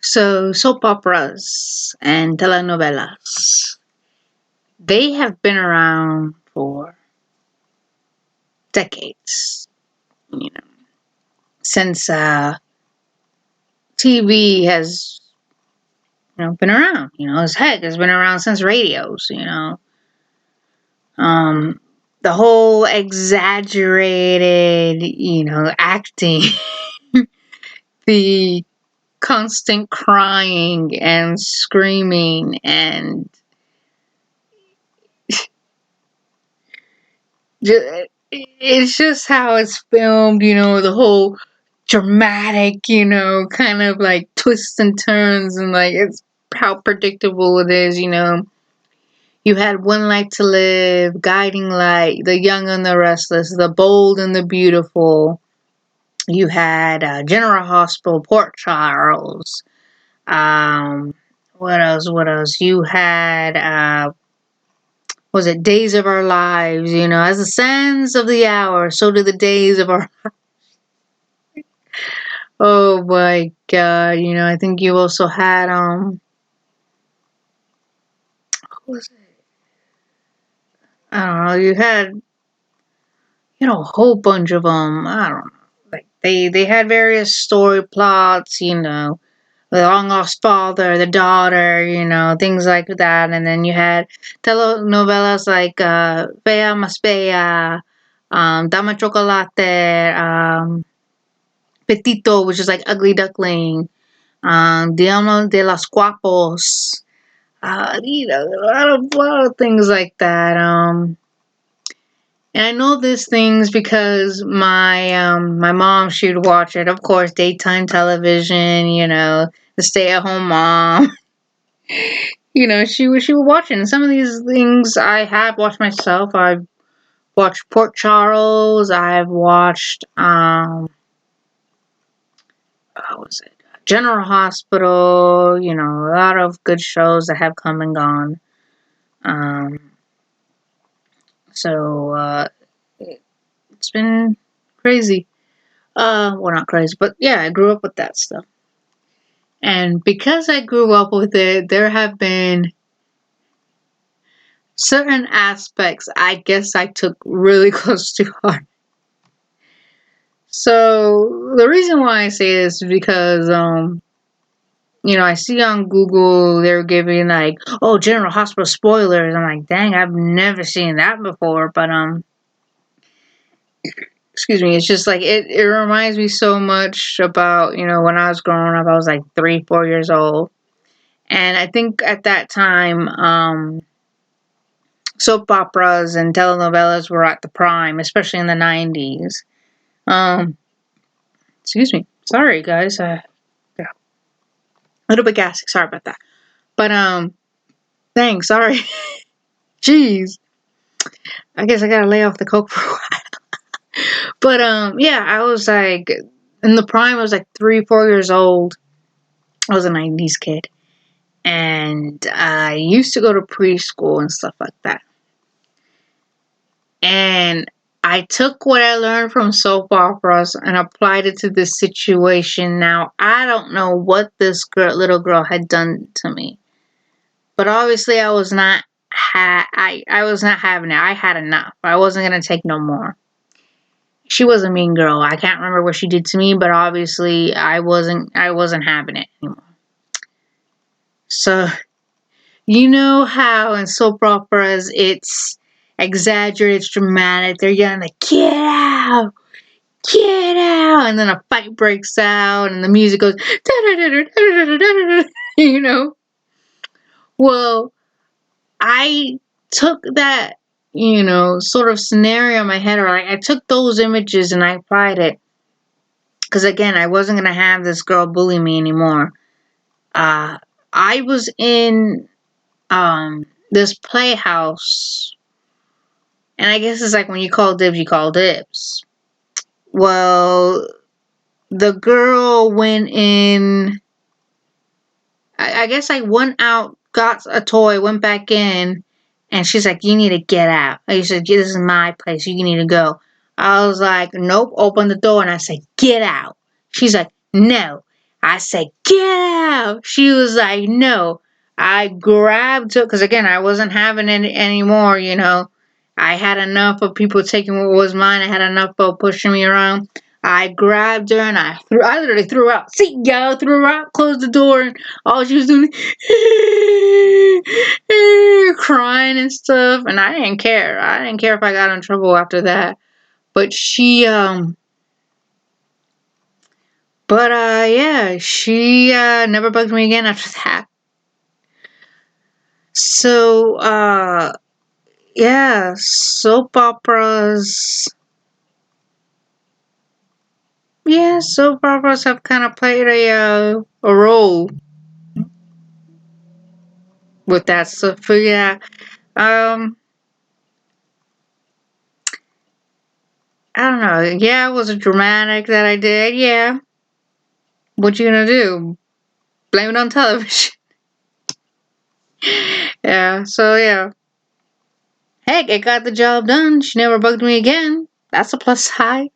So, soap operas and telenovelas, they have been around for decades, you know, since TV has, been around, as heck, has been around since radios, Um, the whole exaggerated, acting, the constant crying and screaming and it's just how it's filmed, the whole dramatic, kind of like twists and turns and like it's how predictable it is, You had One Life to Live, Guiding Light, The Young and the Restless, The Bold and the Beautiful. You had General Hospital, Port Charles. What else? What else? You had was it Days of Our Lives? As the sands of the hour, so do the days of our. Oh my God! I think you also had what was it? I don't know. You had a whole bunch of them. I don't know. Like they had various story plots. The long lost father, the daughter. Things like that. And then you had telenovelas like Bea Mas Bea, Dama Chocolate, Petito, which is like Ugly Duckling, Diablo de los Guapos. A lot of things like that. And I know these things because my mom, she would watch it. Of course, daytime television. The stay at home mom. She would watch it. And some of these things I have watched myself. I've watched Port Charles. I've watched what was it? General Hospital. A lot of good shows that have come and gone. Um, so it's been crazy. Well, not crazy, but yeah, I grew up with that stuff. And because I grew up with it, there have been certain aspects I guess I took really close to heart. So the reason why I say this is because I see on Google they're giving like, oh, General Hospital spoilers. I'm like, dang, I've never seen that before. But excuse me, it's just like it reminds me so much about, when I was growing up. I was like 3, 4 years old. And I think at that time, soap operas and telenovelas were at the prime, especially in the 90s. Um, excuse me. Sorry, guys. Yeah, a little bit gassy. Sorry about that. But, thanks. Sorry. Jeez. I guess I gotta lay off the coke for a while. But, yeah, I was like, in the prime, I was like 3, 4 years old. I was a 90s kid. And I used to go to preschool and stuff like that. And I took what I learned from soap operas and applied it to this situation. Now, I don't know what this little girl had done to me, but obviously I was not I was not having it. I had enough. I wasn't gonna take no more. She was a mean girl. I can't remember what she did to me, but obviously I wasn't having it anymore. So you know how in soap operas it's exaggerated, it's dramatic. They're yelling like, "Get out! Get out!" And then a fight breaks out, and the music goes, you know. Well, I took that, sort of scenario in my head, or I took those images and I applied it. Because again, I wasn't gonna have this girl bully me anymore. I was in this playhouse, and I guess it's like when you call dibs, you call dibs. Well, the girl went in. I guess I went out, got a toy, went back in, and she's like, "You need to get out." I said, "This is my place. You need to go." I was like, "Nope." Open the door, and I said, "Get out." She's like, "No." I said, get out. She was like, no. I grabbed her, because again, I wasn't having it anymore, you know. I had enough of people taking what was mine. I had enough of pushing me around. I grabbed her and I literally threw her out. See, yo, threw her out, closed the door, and all she was doing, crying and stuff. And I didn't care. I didn't care if I got in trouble after that. But yeah, she never bugged me again after that. So, yeah, soap operas. Yeah, soap operas have kind of played a role with that stuff. So yeah, um, I don't know. Yeah, was it dramatic that I did? Yeah. What you gonna do? Blame it on television. Yeah. So yeah. Heck, it got the job done. She never bugged me again. That's a plus side.